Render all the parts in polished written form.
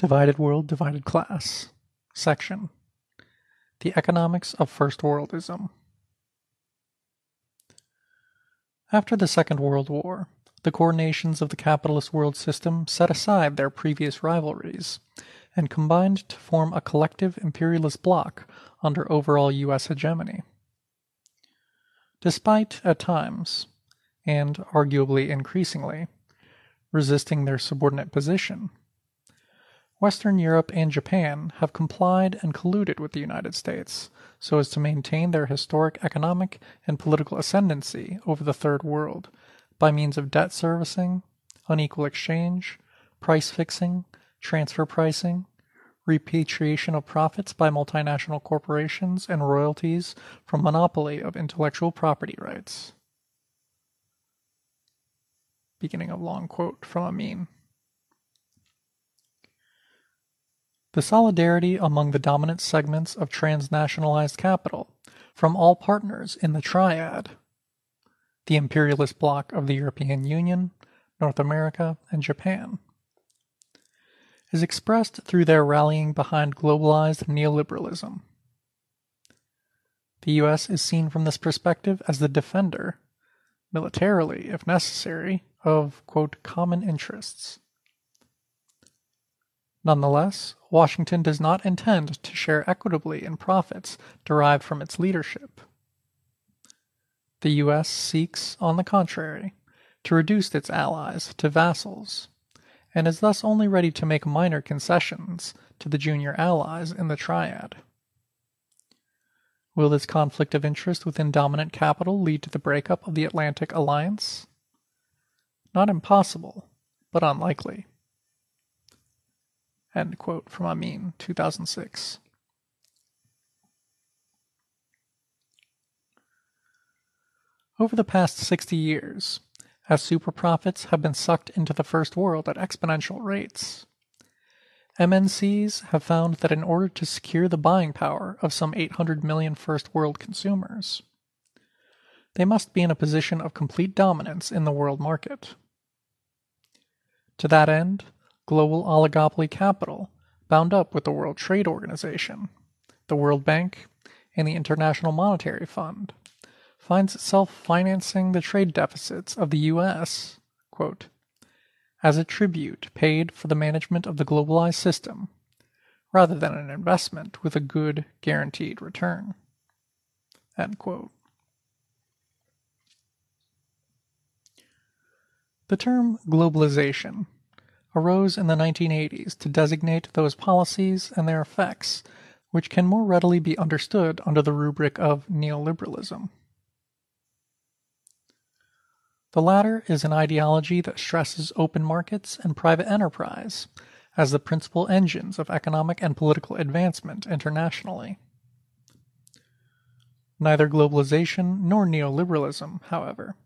Divided World, Divided Class. Section: The Economics of First Worldism. After the Second World War, the core nations of the capitalist world system set aside their previous rivalries and combined to form a collective imperialist bloc under overall U.S. hegemony. Despite, at times, and arguably increasingly, resisting their subordinate position, Western Europe and Japan have complied and colluded with the United States so as to maintain their historic economic and political ascendancy over the Third World by means of debt servicing, unequal exchange, price fixing, transfer pricing, repatriation of profits by multinational corporations, and royalties from monopoly of intellectual property rights. Beginning of long quote from Amin. The solidarity among the dominant segments of transnationalized capital from all partners in the triad, the imperialist bloc of the European Union, North America, and Japan, is expressed through their rallying behind globalized neoliberalism. The U.S. is seen from this perspective as the defender, militarily if necessary, of, quote, common interests. Nonetheless, Washington does not intend to share equitably in profits derived from its leadership. The U.S. seeks, on the contrary, to reduce its allies to vassals, and is thus only ready to make minor concessions to the junior allies in the triad. Will this conflict of interest within dominant capital lead to the breakup of the Atlantic Alliance? Not impossible, but unlikely. End quote from Amin, 2006. Over the past 60 years, as superprofits have been sucked into the first world at exponential rates, MNCs have found that in order to secure the buying power of some 800 million first world consumers, they must be in a position of complete dominance in the world market. To that end, global oligopoly capital, bound up with the World Trade Organization, the World Bank, and the International Monetary Fund, finds itself financing the trade deficits of the U.S., quote, as a tribute paid for the management of the globalized system, rather than an investment with a good, guaranteed return. End quote. The term globalization arose in the 1980s to designate those policies and their effects which can more readily be understood under the rubric of neoliberalism. The latter is an ideology that stresses open markets and private enterprise as the principal engines of economic and political advancement internationally. Neither globalization nor neoliberalism, however,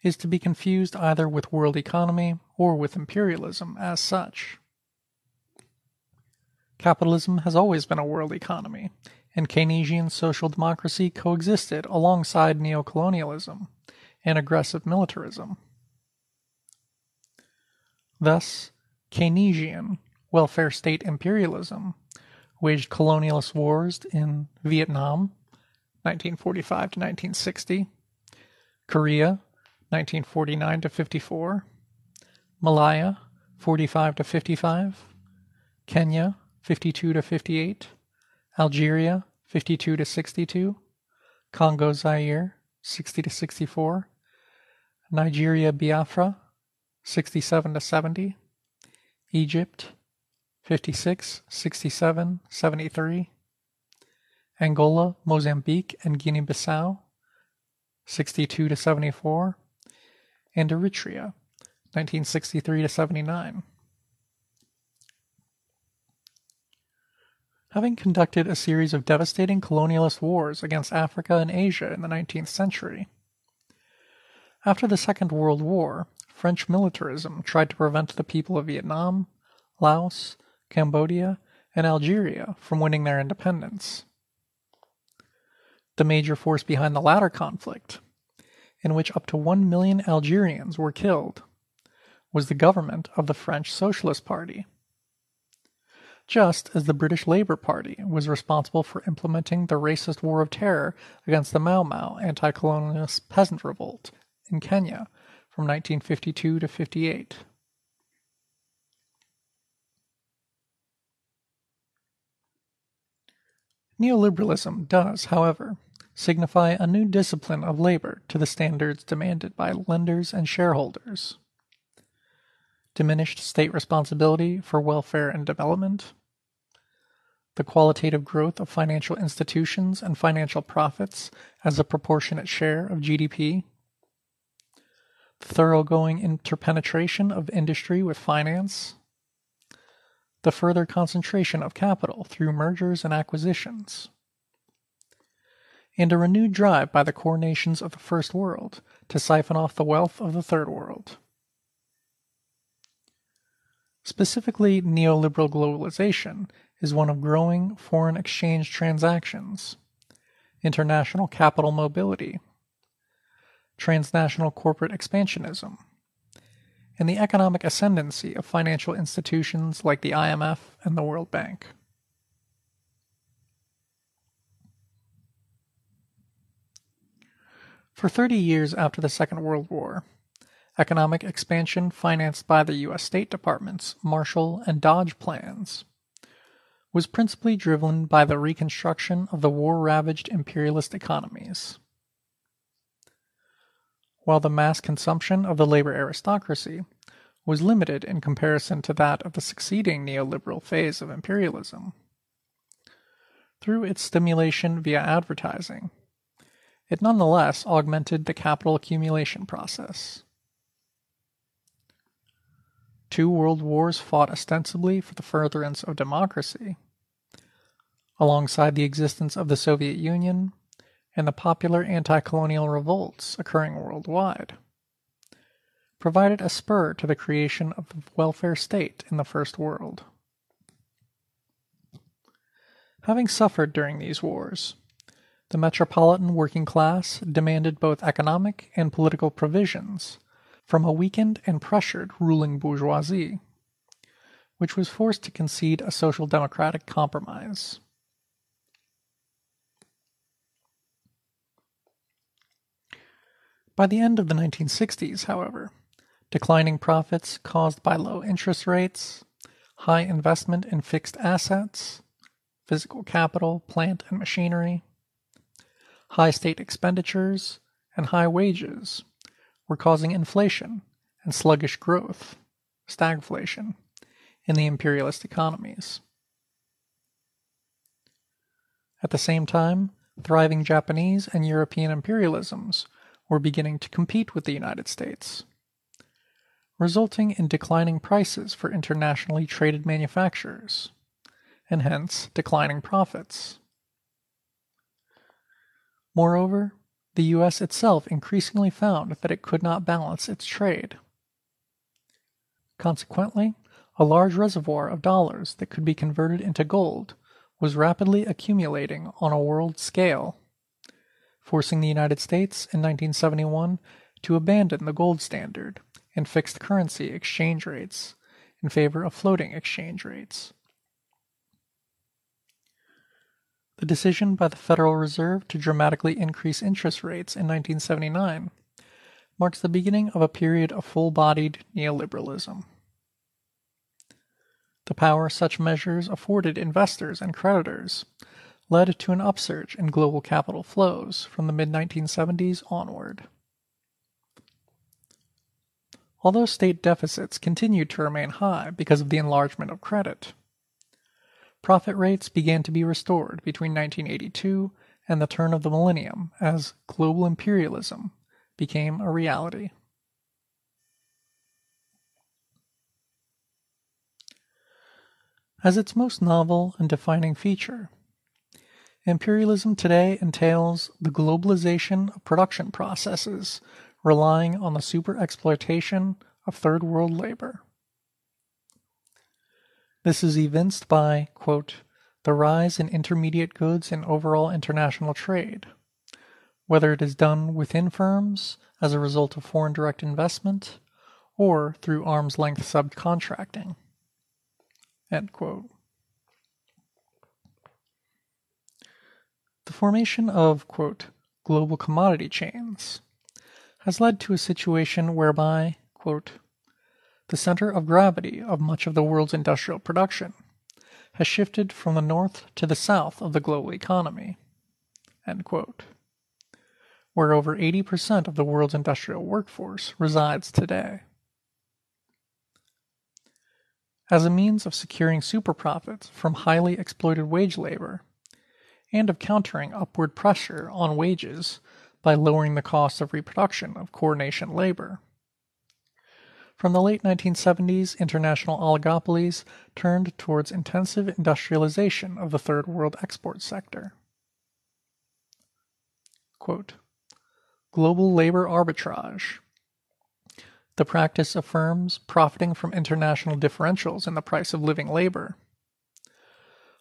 is to be confused either with world economy or with imperialism as such. Capitalism has always been a world economy, and Keynesian social democracy coexisted alongside neocolonialism and aggressive militarism. Thus, Keynesian welfare state imperialism waged colonialist wars in Vietnam, 1945 to 1960, Korea, 1949 to 54, Malaya, 45 to 55, Kenya, 52 to 58, Algeria, 52 to 62, Congo Zaire, 60 to 64, Nigeria Biafra, 67 to 70, Egypt, 56, 67, 73, Angola, Mozambique, and Guinea-Bissau, 62 to 74, and Eritrea, 1963 to 79. Having conducted a series of devastating colonialist wars against Africa and Asia in the 19th century, after the Second World War, French militarism tried to prevent the people of Vietnam, Laos, Cambodia, and Algeria from winning their independence. The major force behind the latter conflict, in which up to 1 million Algerians were killed, was the government of the French Socialist Party. just as the British Labour Party was responsible for implementing the racist War of Terror against the Mau Mau anti-colonialist peasant revolt in Kenya from 1952 to 58. Neoliberalism does, however, signify a new discipline of labor to the standards demanded by lenders and shareholders. Diminished state responsibility for welfare and development, the qualitative growth of financial institutions and financial profits as a proportionate share of GDP, the thoroughgoing interpenetration of industry with finance, the further concentration of capital through mergers and acquisitions, and a renewed drive by the core nations of the First World to siphon off the wealth of the Third World. Specifically, neoliberal globalization is one of growing foreign exchange transactions, international capital mobility, transnational corporate expansionism, and the economic ascendancy of financial institutions like the IMF and the World Bank. For 30 years after the Second World War, economic expansion financed by the U.S. State Department's Marshall and Dodge plans was principally driven by the reconstruction of the war-ravaged imperialist economies. While the mass consumption of the labor aristocracy was limited in comparison to that of the succeeding neoliberal phase of imperialism, through its stimulation via advertising, it nonetheless augmented the capital accumulation process. 2 world wars fought ostensibly for the furtherance of democracy, alongside the existence of the Soviet Union and the popular anti-colonial revolts occurring worldwide, provided a spur to the creation of the welfare state in the First World. Having suffered during these wars, the metropolitan working class demanded both economic and political provisions from a weakened and pressured ruling bourgeoisie, which was forced to concede a social democratic compromise. By the end of the 1960s, however, declining profits caused by low interest rates, high investment in fixed assets, physical capital, plant and machinery, high state expenditures, and high wages were causing inflation and sluggish growth, stagflation, in the imperialist economies. At the same time, thriving Japanese and European imperialisms were beginning to compete with the United States, resulting in declining prices for internationally traded manufacturers, and hence declining profits. Moreover, the U.S. itself increasingly found that it could not balance its trade. Consequently, a large reservoir of dollars that could be converted into gold was rapidly accumulating on a world scale, forcing the United States in 1971 to abandon the gold standard and fixed currency exchange rates in favor of floating exchange rates. The decision by the Federal Reserve to dramatically increase interest rates in 1979 marks the beginning of a period of full-bodied neoliberalism. The power such measures afforded investors and creditors led to an upsurge in global capital flows from the mid-1970s onward. Although state deficits continued to remain high because of the enlargement of credit, profit rates began to be restored between 1982 and the turn of the millennium as global imperialism became a reality. As its most novel and defining feature, imperialism today entails the globalization of production processes relying on the super-exploitation of third world labor. This is evinced by, quote, the rise in intermediate goods and overall international trade, whether it is done within firms as a result of foreign direct investment or through arm's-length subcontracting, end quote. formation of, quote, global commodity chains has led to a situation whereby, quote, the center of gravity of much of the world's industrial production has shifted from the north to the south of the global economy, end quote, where over 80% of the world's industrial workforce resides today. As a means of securing super profits from highly exploited wage labor, and of countering upward pressure on wages by lowering the cost of reproduction of core nation labor. From the late 1970s, international oligopolies turned towards intensive industrialization of the Third World export sector. Quote, global labor arbitrage, the practice of firms profiting from international differentials in the price of living labor,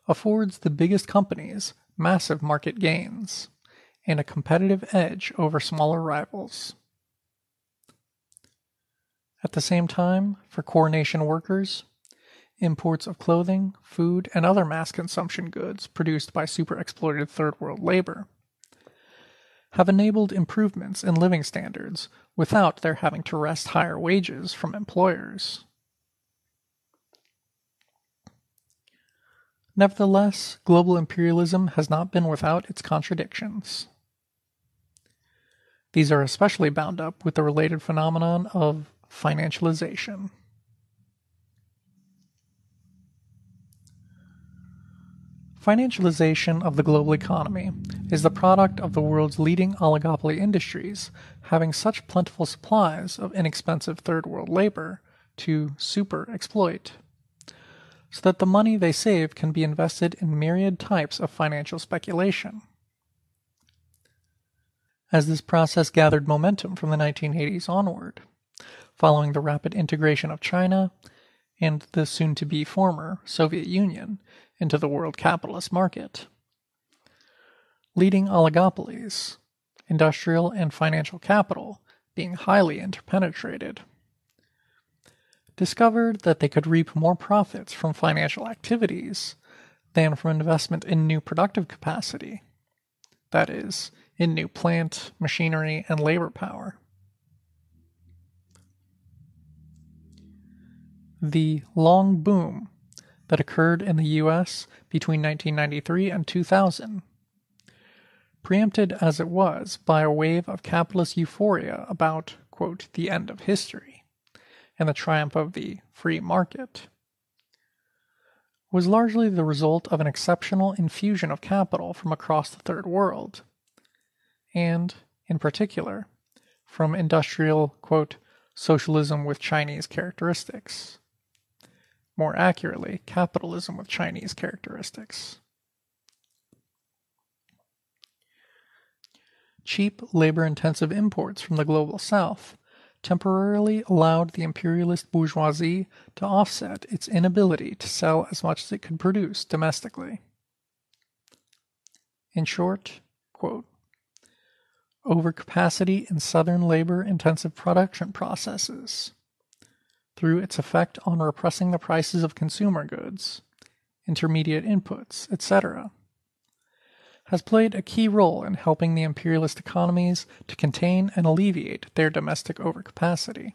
affords the biggest companies massive market gains and a competitive edge over smaller rivals. At the same time, for core nation workers, imports of clothing, food, and other mass consumption goods produced by super-exploited Third World labor have enabled improvements in living standards without their having to wrest higher wages from employers. Nevertheless, global imperialism has not been without its contradictions. These are especially bound up with the related phenomenon of financialization. Financialization of the global economy is the product of the world's leading oligopoly industries having such plentiful supplies of inexpensive third world labor to super-exploit, so that the money they save can be invested in myriad types of financial speculation. As this process gathered momentum from the 1980s onward, following the rapid integration of China and the soon-to-be former Soviet Union into the world capitalist market, leading oligopolies, industrial and financial capital being highly interpenetrated, discovered that they could reap more profits from financial activities than from investment in new productive capacity, that is, in new plant, machinery, and labor power. The long boom that occurred in the U.S. between 1993 and 2000, preempted as it was by a wave of capitalist euphoria about, quote, the end of history and the triumph of the free market, was largely the result of an exceptional infusion of capital from across the Third World, and, in particular, from industrial, quote, socialism with Chinese characteristics. More accurately, capitalism with Chinese characteristics. Cheap, labor-intensive imports from the global south temporarily allowed the imperialist bourgeoisie to offset its inability to sell as much as it could produce domestically. In short, quote, overcapacity in southern labor-intensive production processes, through its effect on repressing the prices of consumer goods, intermediate inputs, etc., has played a key role in helping the imperialist economies to contain and alleviate their domestic overcapacity.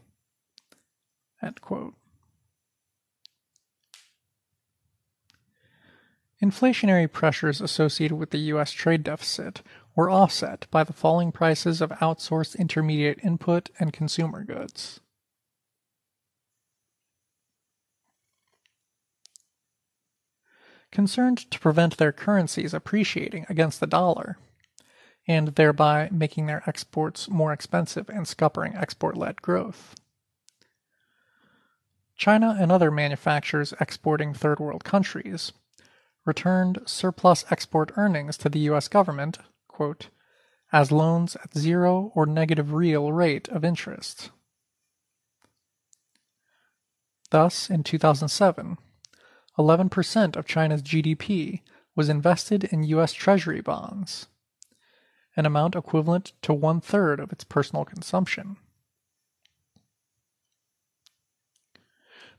End quote. Inflationary pressures associated with the U.S. trade deficit were offset by the falling prices of outsourced intermediate input and consumer goods. Concerned to prevent their currencies appreciating against the dollar, and thereby making their exports more expensive and scuppering export-led growth. China and other manufacturers exporting third world countries returned surplus export earnings to the U.S. government, quote, as loans at zero or negative real rate of interest. Thus, in 2007, 11% of China's GDP was invested in U.S. Treasury bonds, an amount equivalent to 1/3 of its personal consumption.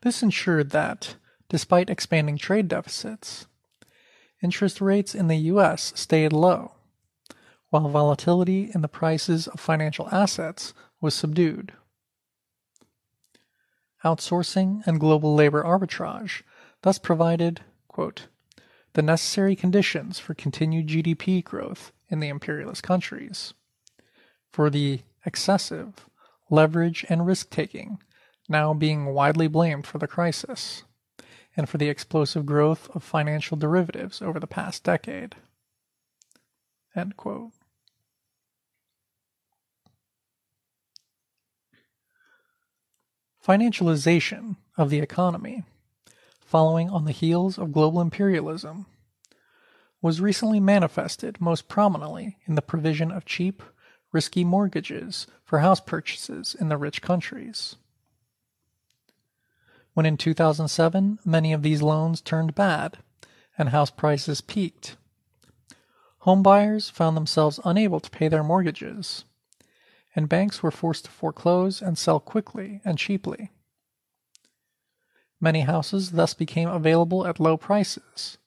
This ensured that, despite expanding trade deficits, interest rates in the U.S. stayed low while volatility in the prices of financial assets was subdued. Outsourcing and global labor arbitrage thus provided, quote, the necessary conditions for continued GDP growth in the imperialist countries, for the excessive leverage and risk-taking now being widely blamed for the crisis, and for the explosive growth of financial derivatives over the past decade. End quote. Financialization of the economy, following on the heels of global imperialism, was recently manifested most prominently in the provision of cheap, risky mortgages for house purchases in the rich countries. When in 2007 many of these loans turned bad and house prices peaked, homebuyers found themselves unable to pay their mortgages, and banks were forced to foreclose and sell quickly and cheaply. Many houses thus became available at low prices,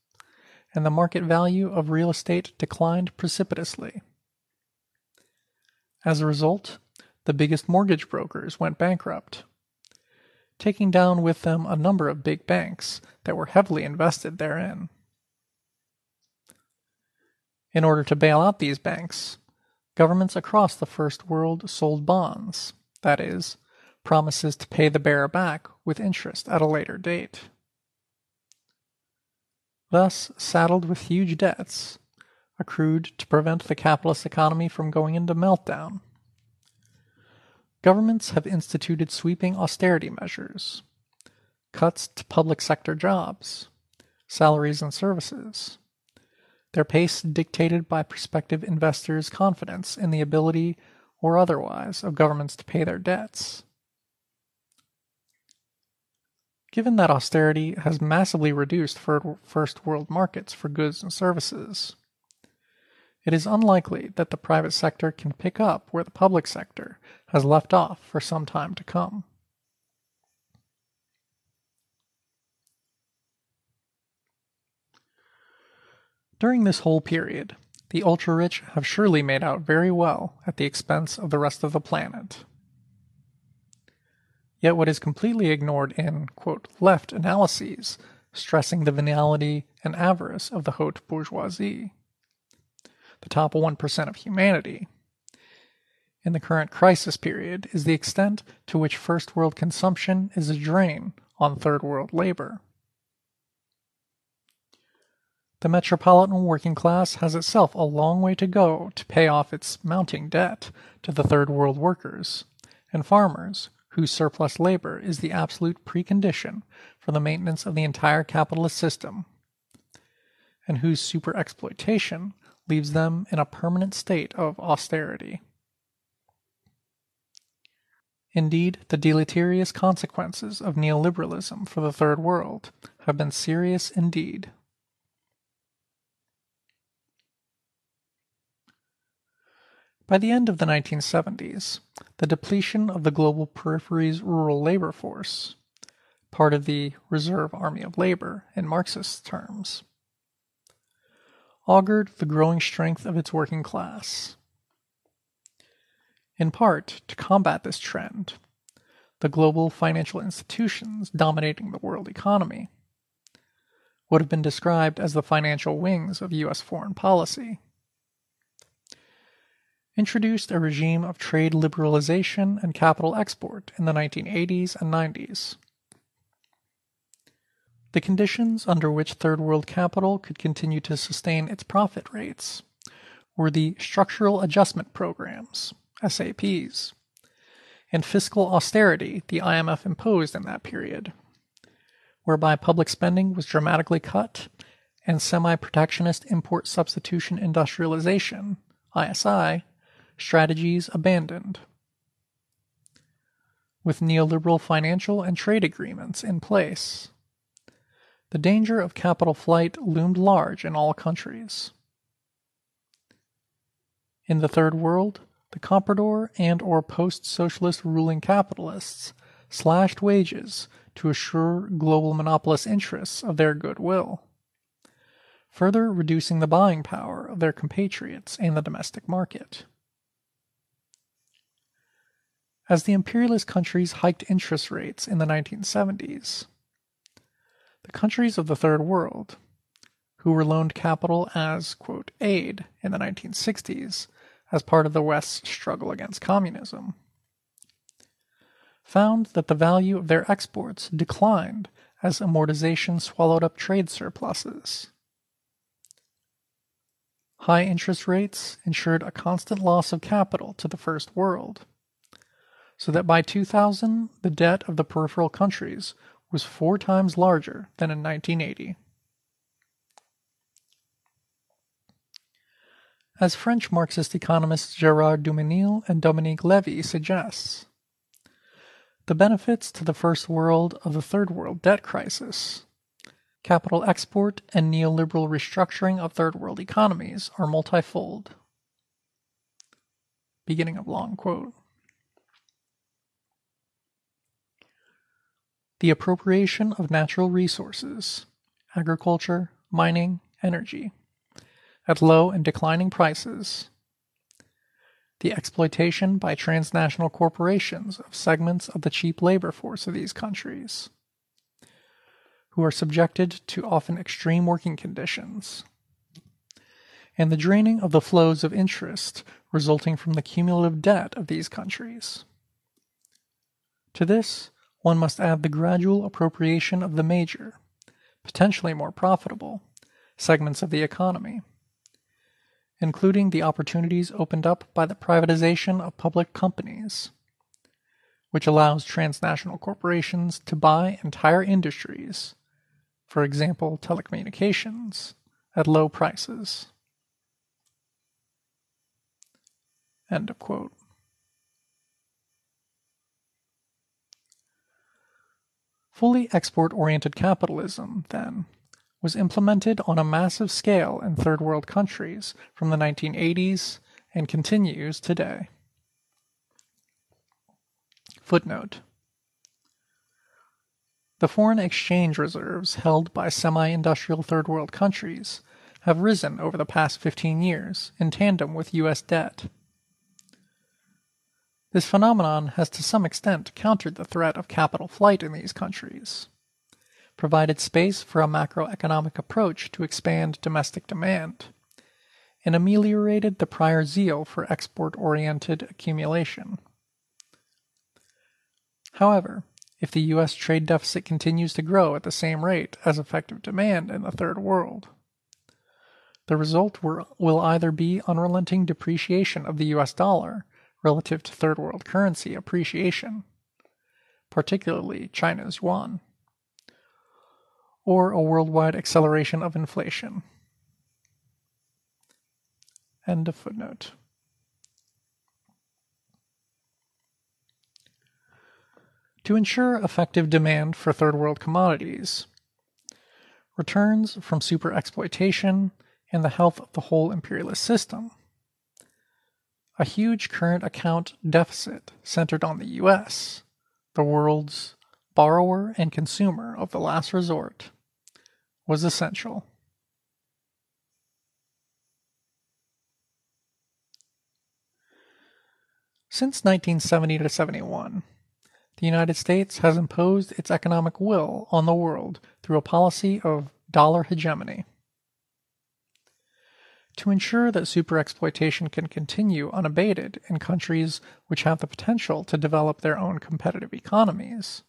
and the market value of real estate declined precipitously. As a result, the biggest mortgage brokers went bankrupt, taking down with them a number of big banks that were heavily invested therein. In order to bail out these banks, governments across the First World sold bonds, that is, promises to pay the bearer back with interest at a later date. Thus, saddled with huge debts, accrued to prevent the capitalist economy from going into meltdown, governments have instituted sweeping austerity measures, cuts to public sector jobs, salaries and services, their pace dictated by prospective investors' confidence in the ability or otherwise of governments to pay their debts. Given that austerity has massively reduced first world markets for goods and services, it is unlikely that the private sector can pick up where the public sector has left off for some time to come. During this whole period, the ultra-rich have surely made out very well at the expense of the rest of the planet. Yet what is completely ignored in, quote, left analyses stressing the venality and avarice of the haute bourgeoisie, the top 1% of humanity, in the current crisis period is the extent to which first world consumption is a drain on third world labor. The metropolitan working class has itself a long way to go to pay off its mounting debt to the third world workers and farmers whose surplus labor is the absolute precondition for the maintenance of the entire capitalist system, and whose superexploitation leaves them in a permanent state of austerity. Indeed, the deleterious consequences of neoliberalism for the Third World have been serious indeed. By the end of the 1970s, the depletion of the global periphery's rural labor force, part of the reserve army of labor in Marxist terms, augured the growing strength of its working class. In part, to combat this trend, the global financial institutions dominating the world economy would have been described as the financial wings of U.S. foreign policy, introduced a regime of trade liberalization and capital export in the 1980s and 90s. The conditions under which third world capital could continue to sustain its profit rates were the structural adjustment programs, SAPs, and fiscal austerity the IMF imposed in that period, whereby public spending was dramatically cut and semi-protectionist import substitution industrialization, ISI, strategies abandoned. With neoliberal financial and trade agreements in place, the danger of capital flight loomed large in all countries. In the Third World, the comprador and or post-socialist ruling capitalists slashed wages to assure global monopolist interests of their goodwill, further reducing the buying power of their compatriots in the domestic market. As the imperialist countries hiked interest rates in the 1970s, the countries of the Third World, who were loaned capital as, quote, aid in the 1960s as part of the West's struggle against communism, found that the value of their exports declined as amortization swallowed up trade surpluses. High interest rates ensured a constant loss of capital to the First World, so that by 2000 the debt of the peripheral countries was 4 times larger than in 1980. As French Marxist economists Gérard Duménil and Dominique Lévy suggests, the benefits to the First World of the Third World debt crisis, capital export, and neoliberal restructuring of Third World economies are multifold. Beginning of long quote. The appropriation of natural resources, agriculture, mining, energy, at low and declining prices, the exploitation by transnational corporations of segments of the cheap labor force of these countries, who are subjected to often extreme working conditions, and the draining of the flows of interest resulting from the cumulative debt of these countries. To this, one must add the gradual appropriation of the major, potentially more profitable, segments of the economy, including the opportunities opened up by the privatization of public companies, which allows transnational corporations to buy entire industries, for example telecommunications, at low prices. End of quote. Fully export-oriented capitalism, then, was implemented on a massive scale in Third World countries from the 1980s and continues today. Footnote: the foreign exchange reserves held by semi-industrial Third World countries have risen over the past 15 years in tandem with U.S. debt. This phenomenon has to some extent countered the threat of capital flight in these countries, provided space for a macroeconomic approach to expand domestic demand, and ameliorated the prior zeal for export-oriented accumulation. However, if the U.S. trade deficit continues to grow at the same rate as effective demand in the Third World, the result will either be unrelenting depreciation of the U.S. dollar relative to Third World currency appreciation, particularly China's yuan, or a worldwide acceleration of inflation. End of footnote. To ensure effective demand for Third World commodities, returns from superexploitation, and the health of the whole imperialist system, a huge current account deficit centered on the U.S., the world's borrower and consumer of the last resort, was essential. Since 1970 to 71, the United States has imposed its economic will on the world through a policy of dollar hegemony. To ensure that superexploitation can continue unabated in countries which have the potential to develop their own competitive economies,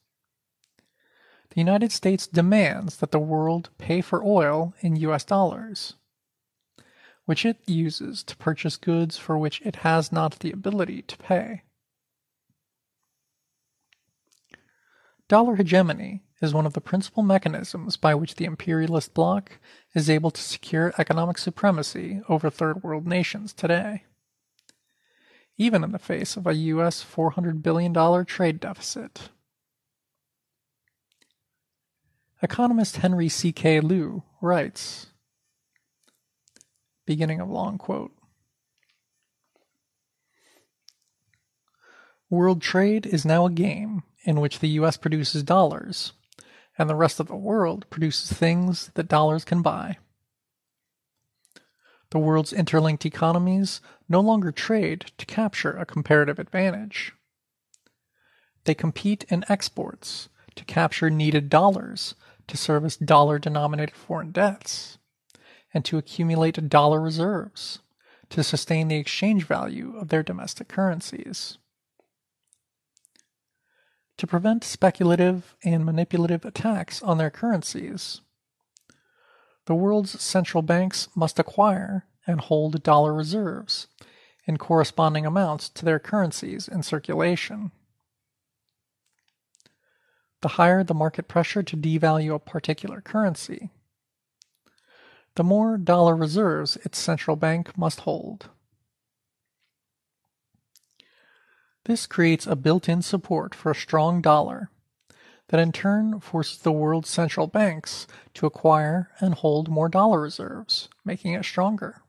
the United States demands that the world pay for oil in U.S. dollars, which it uses to purchase goods for which it has not the ability to pay. Dollar hegemony is one of the principal mechanisms by which the imperialist bloc is able to secure economic supremacy over Third World nations today, even in the face of a U.S. $400 billion trade deficit. Economist Henry C.K. Liu writes, beginning of long quote, "World trade is now a game in which the U.S. produces dollars, and the rest of the world produces things that dollars can buy. The world's interlinked economies no longer trade to capture a comparative advantage. They compete in exports to capture needed dollars to service dollar-denominated foreign debts, and to accumulate dollar reserves to sustain the exchange value of their domestic currencies. To prevent speculative and manipulative attacks on their currencies, the world's central banks must acquire and hold dollar reserves in corresponding amounts to their currencies in circulation. The higher the market pressure to devalue a particular currency, the more dollar reserves its central bank must hold. This creates a built-in support for a strong dollar that in turn forces the world's central banks to acquire and hold more dollar reserves, making it stronger.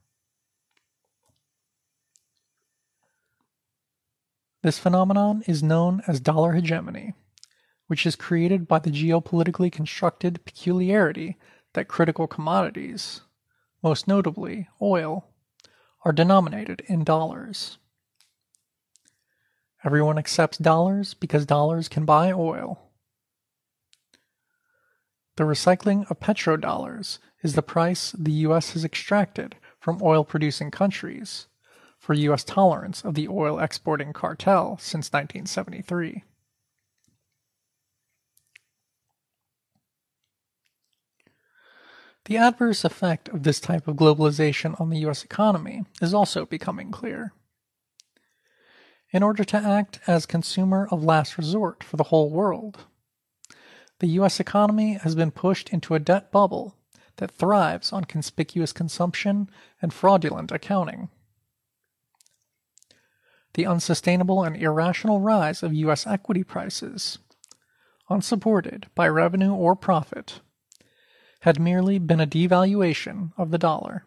This phenomenon is known as dollar hegemony, which is created by the geopolitically constructed peculiarity that critical commodities, most notably oil, are denominated in dollars. Everyone accepts dollars because dollars can buy oil. The recycling of petrodollars is the price the U.S. has extracted from oil-producing countries for U.S. tolerance of the oil exporting cartel since 1973. The adverse effect of this type of globalization on the U.S. economy is also becoming clear. In order to act as consumer of last resort for the whole world, the U.S. economy has been pushed into a debt bubble that thrives on conspicuous consumption and fraudulent accounting. The unsustainable and irrational rise of U.S. equity prices, unsupported by revenue or profit, had merely been a devaluation of the dollar.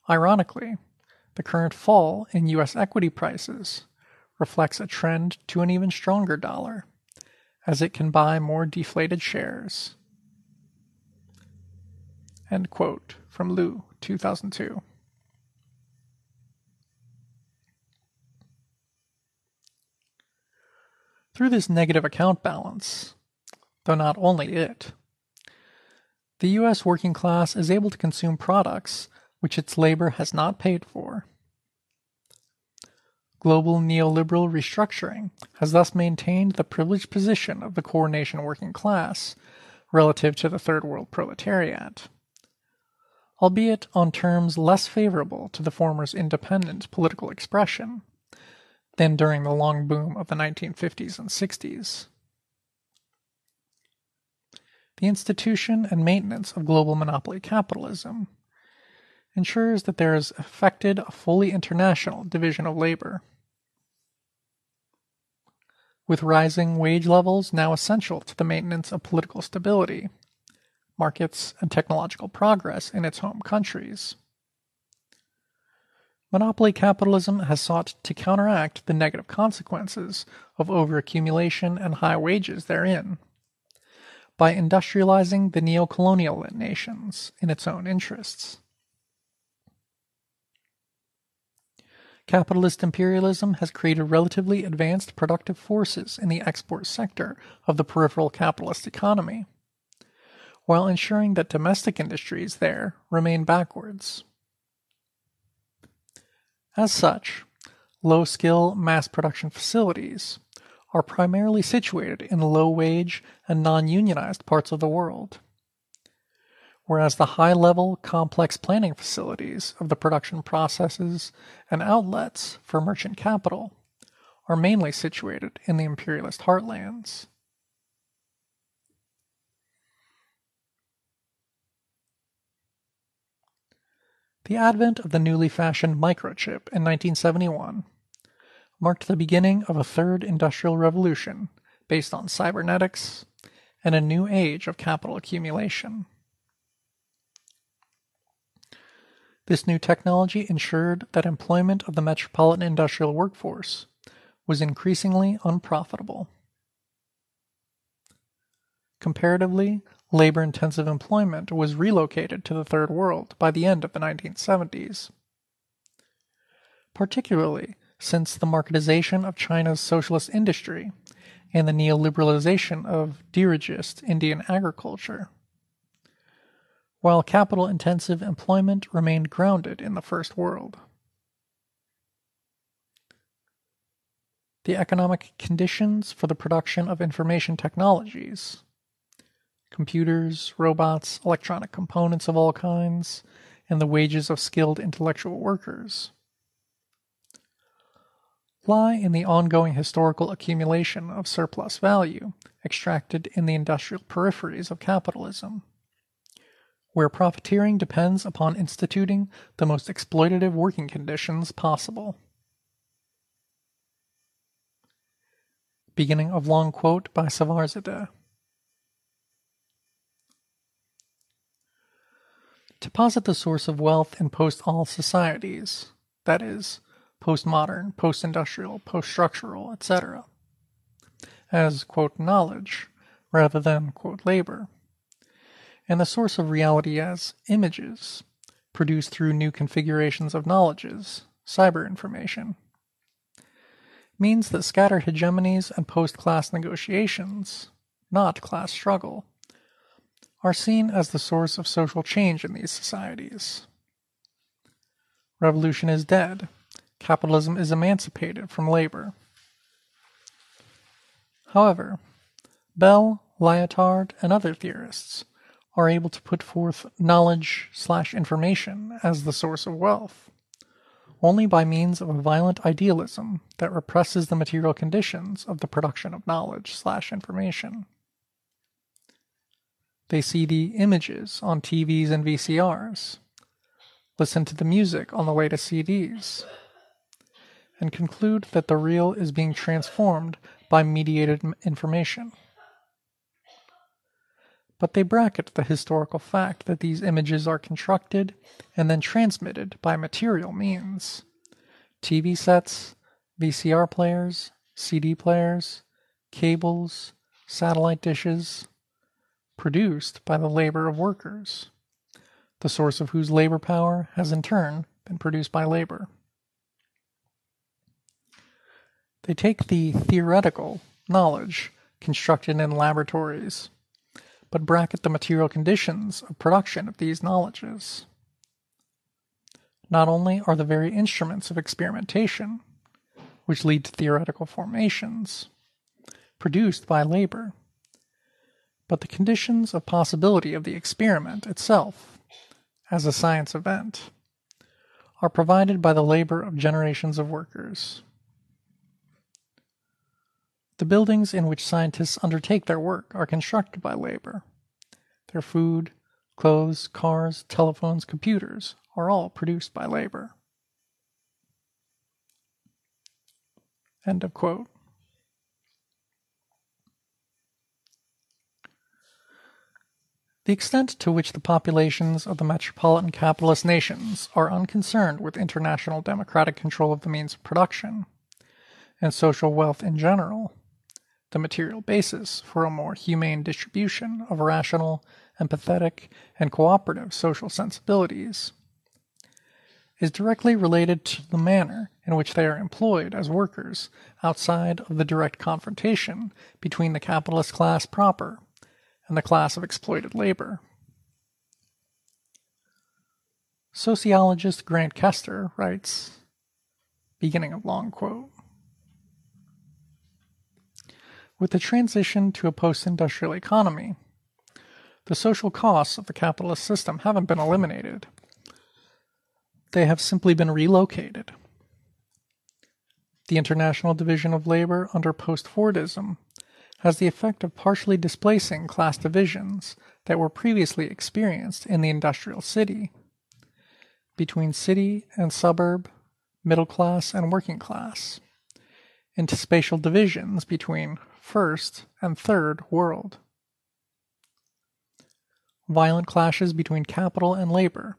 Ironically, the current fall in U.S. equity prices reflects a trend to an even stronger dollar, as it can buy more deflated shares. End quote from Liu, 2002. Through this negative account balance, though not only it, the U.S. working class is able to consume products which its labor has not paid for. Global neoliberal restructuring has thus maintained the privileged position of the core nation working class relative to the third world proletariat, albeit on terms less favorable to the former's independent political expression than during the long boom of the 1950s and 60s. The institution and maintenance of global monopoly capitalism ensures that there is effected a fully international division of labor. With rising wage levels now essential to the maintenance of political stability, markets, and technological progress in its home countries, monopoly capitalism has sought to counteract the negative consequences of overaccumulation and high wages therein by industrializing the neo-colonial nations in its own interests. Capitalist imperialism has created relatively advanced productive forces in the export sector of the peripheral capitalist economy, while ensuring that domestic industries there remain backwards. As such, low-skill mass production facilities are primarily situated in low-wage and non-unionized parts of the world, whereas the high-level complex planning facilities of the production processes and outlets for merchant capital are mainly situated in the imperialist heartlands. The advent of the newly fashioned microchip in 1971 marked the beginning of a third industrial revolution based on cybernetics and a new age of capital accumulation. This new technology ensured that employment of the metropolitan industrial workforce was increasingly unprofitable. Comparatively, labor-intensive employment was relocated to the Third World by the end of the 1970s. Particularly since the marketization of China's socialist industry and the neoliberalization of dirigist Indian agriculture, while capital-intensive employment remained grounded in the First World. The economic conditions for the production of information technologies, computers, robots, electronic components of all kinds, and the wages of skilled intellectual workers, lie in the ongoing historical accumulation of surplus value extracted in the industrial peripheries of capitalism, where profiteering depends upon instituting the most exploitative working conditions possible. Beginning of long quote by Savarzadeh. To posit the source of wealth in post-all societies, that is, postmodern, post-industrial, post-structural, etc., as, quote, knowledge, rather than, quote, labor, and the source of reality as images, produced through new configurations of knowledges, cyber information, means that scattered hegemonies and post-class negotiations, not class struggle, are seen as the source of social change in these societies. Revolution is dead. Capitalism is emancipated from labor. However, Bell, Lyotard, and other theorists are able to put forth knowledge/information as the source of wealth, only by means of a violent idealism that represses the material conditions of the production of knowledge/information. They see the images on TVs and VCRs, listen to the music on the latest CDs, and conclude that the real is being transformed by mediated information. But they bracket the historical fact that these images are constructed and then transmitted by material means: TV sets, VCR players, CD players, cables, satellite dishes, produced by the labor of workers, the source of whose labor power has in turn been produced by labor. They take the theoretical knowledge constructed in laboratories, but bracket the material conditions of production of these knowledges. Not only are the very instruments of experimentation, which lead to theoretical formations, produced by labor, but the conditions of possibility of the experiment itself, as a science event, are provided by the labor of generations of workers. The buildings in which scientists undertake their work are constructed by labor. Their food, clothes, cars, telephones, computers are all produced by labor. End of quote. The extent to which the populations of the metropolitan capitalist nations are unconcerned with international democratic control of the means of production, and social wealth in general, the material basis for a more humane distribution of rational, empathetic, and cooperative social sensibilities, is directly related to the manner in which they are employed as workers outside of the direct confrontation between the capitalist class proper and the class of exploited labor. Sociologist Grant Kester writes, beginning of long quote, "With the transition to a post-industrial economy, the social costs of the capitalist system haven't been eliminated. They have simply been relocated. The International Division of Labor under post-Fordism has the effect of partially displacing class divisions that were previously experienced in the industrial city, between city and suburb, middle class and working class, into spatial divisions between first and third world. Violent clashes between capital and labor,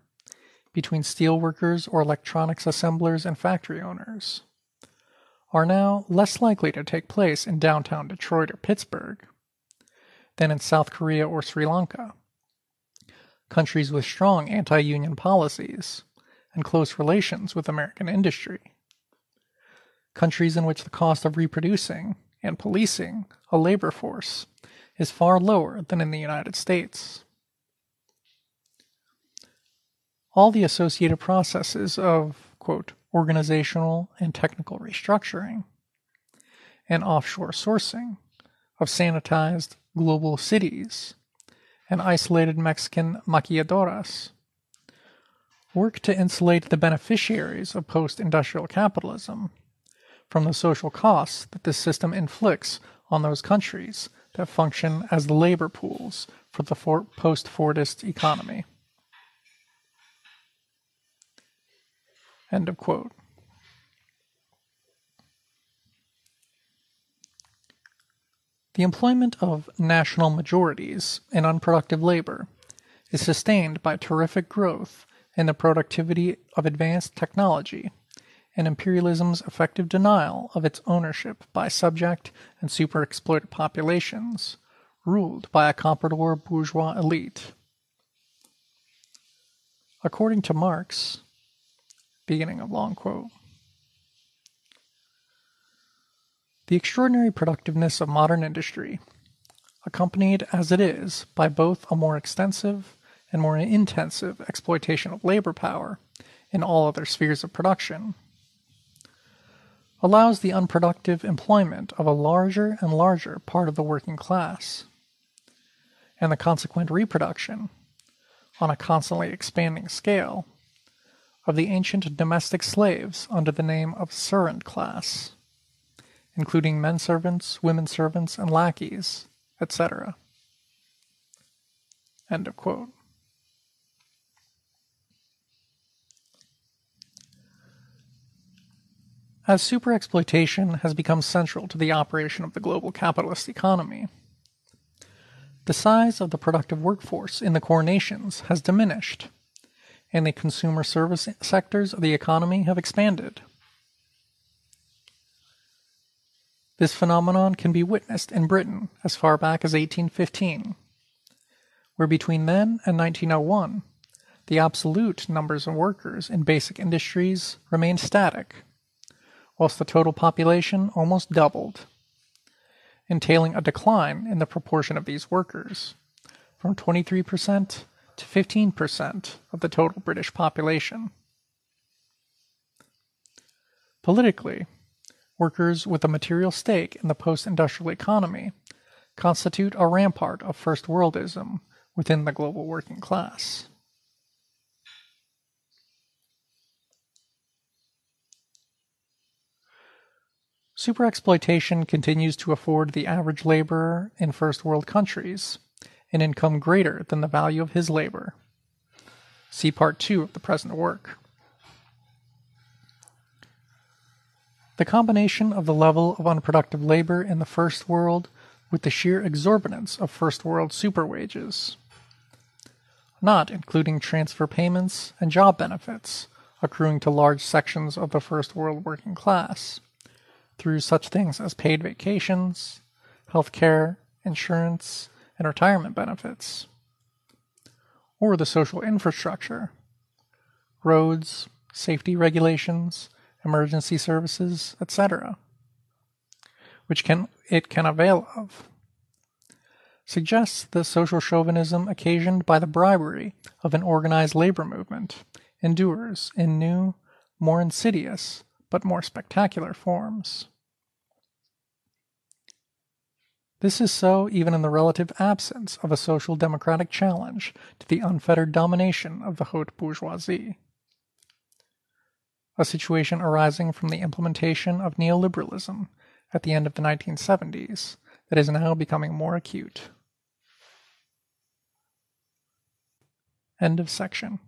between steel workers or electronics assemblers and factory owners, are now less likely to take place in downtown Detroit or Pittsburgh, than in South Korea or Sri Lanka, countries with strong anti-union policies and close relations with American industry, countries in which the cost of reproducing and policing a labor force is far lower than in the United States. All the associated processes of, quote, organizational and technical restructuring and offshore sourcing of sanitized global cities and isolated Mexican maquiladoras work to insulate the beneficiaries of post-industrial capitalism from the social costs that this system inflicts on those countries that function as the labor pools for the post-Fordist economy. End of quote. The employment of national majorities in unproductive labor is sustained by terrific growth in the productivity of advanced technology and imperialism's effective denial of its ownership by subject and super-exploited populations ruled by a comprador bourgeois elite. According to Marx, beginning of long quote, the extraordinary productiveness of modern industry, accompanied as it is by both a more extensive and more intensive exploitation of labor power in all other spheres of production, allows the unproductive employment of a larger and larger part of the working class, and the consequent reproduction, on a constantly expanding scale, of the ancient domestic slaves under the name of servant class, including men servants, women servants, and lackeys, etc. End of quote. As superexploitation has become central to the operation of the global capitalist economy, the size of the productive workforce in the core nations has diminished, and the consumer service sectors of the economy have expanded. This phenomenon can be witnessed in Britain as far back as 1815, where between then and 1901, the absolute numbers of workers in basic industries remained static, whilst the total population almost doubled, entailing a decline in the proportion of these workers, from 23% to 15% of the total British population. Politically, workers with a material stake in the post-industrial economy constitute a rampart of first worldism within the global working class. Superexploitation continues to afford the average laborer in first world countries an income greater than the value of his labor. See Part 2 of the present work. The combination of the level of unproductive labor in the first world with the sheer exorbitance of first world superwages, not including transfer payments and job benefits accruing to large sections of the first world working class, through such things as paid vacations, health care, insurance, and retirement benefits, or the social infrastructure, roads, safety regulations, emergency services, etc., which it can avail of, suggests the social chauvinism occasioned by the bribery of an organized labor movement endures in new, more insidious, but more spectacular forms. This is so even in the relative absence of a social democratic challenge to the unfettered domination of the haute bourgeoisie, a situation arising from the implementation of neoliberalism at the end of the 1970s that is now becoming more acute. End of section.